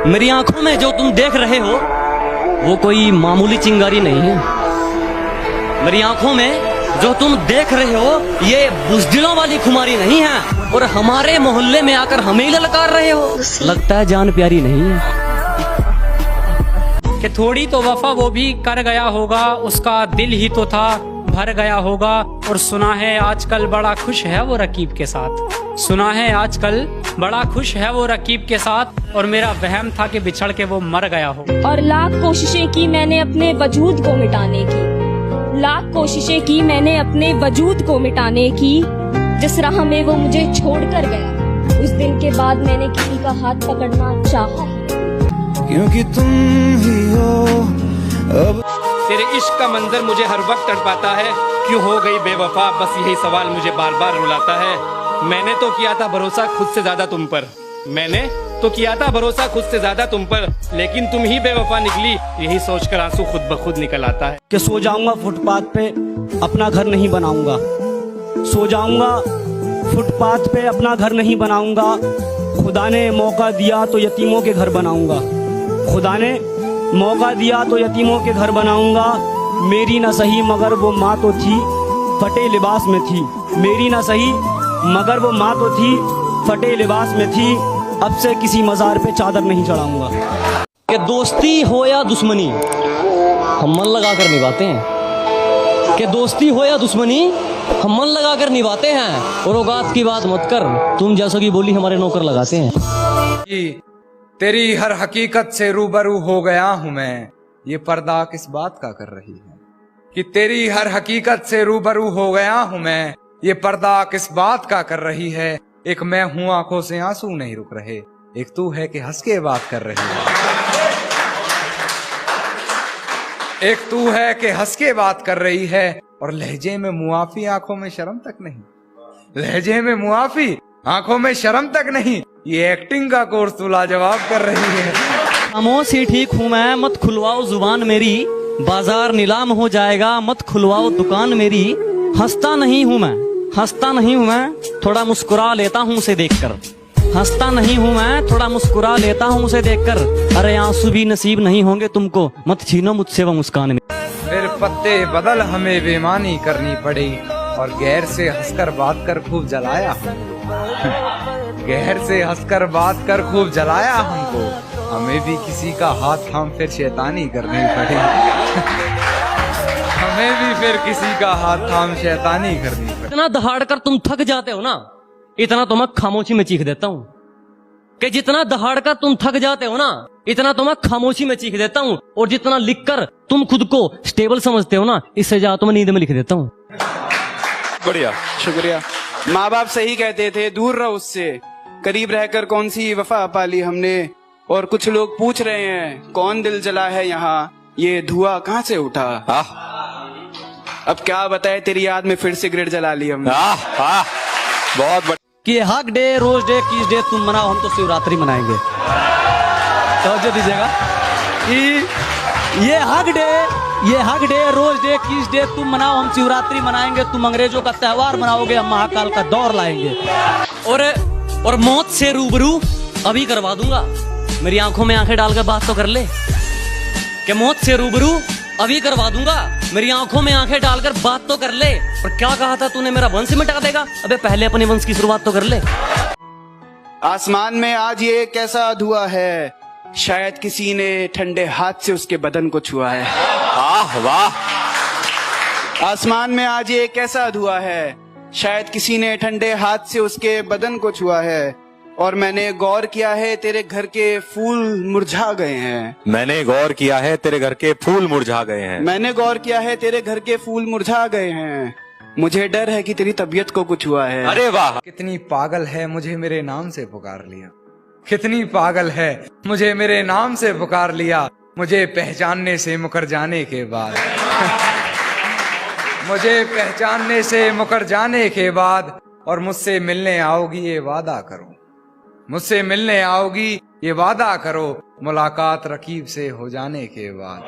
मेरी आंखों में जो तुम देख रहे हो वो कोई मामूली चिंगारी नहीं है। मेरी आंखों में जो तुम देख रहे हो ये बुज़दिलों वाली खुमारी नहीं है। और हमारे मोहल्ले में आकर हमें ही ललकार रहे हो, लगता है जान प्यारी नहीं है। कि थोड़ी तो वफा वो भी कर गया होगा, उसका दिल ही तो था भर गया होगा। और सुना है आजकल बड़ा खुश है वो रकीब के साथ, सुना है आजकल बड़ा खुश है वो रकीब के साथ। और मेरा वहम था कि बिछड़ के वो मर गया हो। और लाख कोशिशें की मैंने अपने वजूद को मिटाने की, लाख कोशिशें की मैंने अपने वजूद को मिटाने की। जिस राह में वो मुझे छोड़ कर गया, उस दिन के बाद मैंने किसी का हाथ पकड़ना चाहा, क्योंकि तुम ही हो अब। तेरे इश्क का मंजर मुझे हर वक्त तड़पाता है, क्यों हो गई बेवफा, बस यही सवाल मुझे बार बार रुलाता है। मैंने तो किया था भरोसा खुद से ज्यादा तुम पर, मैंने तो किया था भरोसा खुद से ज्यादा तुम पर, लेकिन तुम ही बेवफा निकली, यही सोचकर आंसू खुद ब खुद निकल आता है। कि सो जाऊंगा फुटपाथ पे अपना घर नहीं बनाऊंगा, सो जाऊंगा फुटपाथ पे अपना घर नहीं बनाऊंगा। खुदा ने मौका दिया तो यतीमों के घर बनाऊंगा, खुदा ने मौका दिया तो यतीमों के घर बनाऊंगा। मेरी ना सही मगर वो माँ तो थी फटे लिबास में थी, मेरी ना सही मगर वो माँ तो थी फटे लिबास में थी। अब से किसी मज़ार पे चादर नहीं चढ़ाऊंगा। कि दोस्ती हो या दुश्मनी हम मन लगा कर निभाते हैं, कि दोस्ती हो या दुश्मनी हम मन लगा कर निभाते हैं। और औकात की बात मत कर, तुम जैसों की बोली हमारे नौकर लगाते हैं। तेरी हर हकीकत से रूबरू हो गया हूँ मैं, ये पर्दा किस बात का कर रही है। कि तेरी हर हकीकत से रूबरू हो गया हूँ मैं, ये पर्दा किस बात का कर रही है। एक मैं हूँ आंखों से आंसू नहीं रुक रहे, एक तू है कि हंस के बात कर रही है। एक तू है कि हंस के बात कर रही है, और लहजे में मुआफी आंखों में शर्म तक नहीं, लहजे में मुआफी आंखों में शर्म तक नहीं। ये एक्टिंग का कोर्स तू लाजवाब कर रही है। खामोश ही ठीक हूँ मैं, मत खुलवाओ जुबान मेरी, बाजार नीलाम हो जाएगा मत खुलवाओ दुकान मेरी। हंसता नहीं हूँ मैं, हंसता नहीं हूँ मैं, थोड़ा मुस्कुरा लेता हूँ उसे देखकर। हंसता नहीं हूँ मैं, थोड़ा मुस्कुरा लेता हूँ उसे देखकर। अरे आंसू भी नसीब नहीं होंगे तुमको, मत छीनो मुझसे वो मुस्कान में। फिर पत्ते बदल हमें बेईमानी करनी पड़ी, और गैर से हंसकर बात कर खूब जलाया हमको। गैर से हंसकर बात कर खूब जलाया हमको, हमें भी किसी का हाथ थाम फिर शैतानी करनी पड़ी। हमें भी फिर किसी का हाथ थाम शैतानी करनी पड़ी। इतना दहाड़ कर तुम थक जाते हो ना, इतना तो मैं खामोशी में चीख देता हूँ। कि जितना दहाड़ कर तुम थक जाते हो ना, इतना तो मैं खामोशी में चीख देता हूँ। और जितना लिख कर तुम खुद को स्टेबल समझते हो ना, इससे ज्यादा तो मैं नींद में लिख देता हूँ। बढ़िया, शुक्रिया। माँ बाप सही कहते थे दूर रहो उससे, करीब रहकर कौन सी वफा पाली हमने। और कुछ लोग पूछ रहे हैं कौन दिल जला है यहाँ, ये धुआं कहाँ से उठा। अब क्या बताए, तेरी याद में फिर सिगरेट जला ली हमने। बहुत बढ़िया। कि हक डे रोज डे किस डे तुम मनाओ, हम तो शिवरात्रि मनाएंगे। तवज्जो दीजिएगा कि ये हक डे रोज डे किस डे तुम मनाओ, हम शिवरात्रि मनाएंगे। तुम अंग्रेजों का त्योहार मनाओगे, हम महाकाल का दौर लाएंगे। और मौत से रूबरू अभी करवा दूंगा, मेरी आंखों में आंखें डालकर बात तो कर ले। कि मौत से रूबरू अभी करवा दूंगा, मेरी आंखों में आंखें डालकर बात तो कर ले। और क्या कहा था तूने, मेरा वंश मिटा देगा? अबे पहले अपने वंश की शुरुआत तो कर ले। आसमान में आज ये कैसा धुआं है, शायद किसी ने ठंडे हाथ से उसके बदन को छुआ है। वाह। आसमान में आज ये कैसा धुआं है, शायद किसी ने ठंडे हाथ से उसके बदन को छुआ है। और मैंने गौर किया है तेरे घर के फूल मुरझा गए हैं। मैंने गौर किया है तेरे घर के फूल मुरझा गए हैं। मैंने गौर किया है तेरे घर के फूल मुरझा गए हैं। मुझे डर है कि तेरी तबीयत को कुछ हुआ है। अरे वाह। कितनी पागल है मुझे मेरे नाम से पुकार लिया, कितनी पागल है मुझे मेरे नाम से पुकार लिया। मुझे पहचानने से मुकर जाने के बाद मुझे पहचानने से मुकर जाने के बाद, और मुझसे मिलने आओगी ये वादा करो, मुझसे मिलने आओगी ये वादा करो। मुलाकात रकीब से हो जाने के बाद,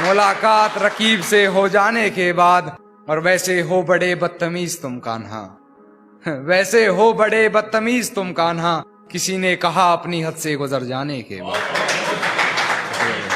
मुलाकात रकीब से हो जाने के बाद। और वैसे हो बड़े बदतमीज तुम कान्हा, वैसे हो बड़े बदतमीज तुम कान्हा, किसी ने कहा अपनी हद से गुजर जाने के बाद।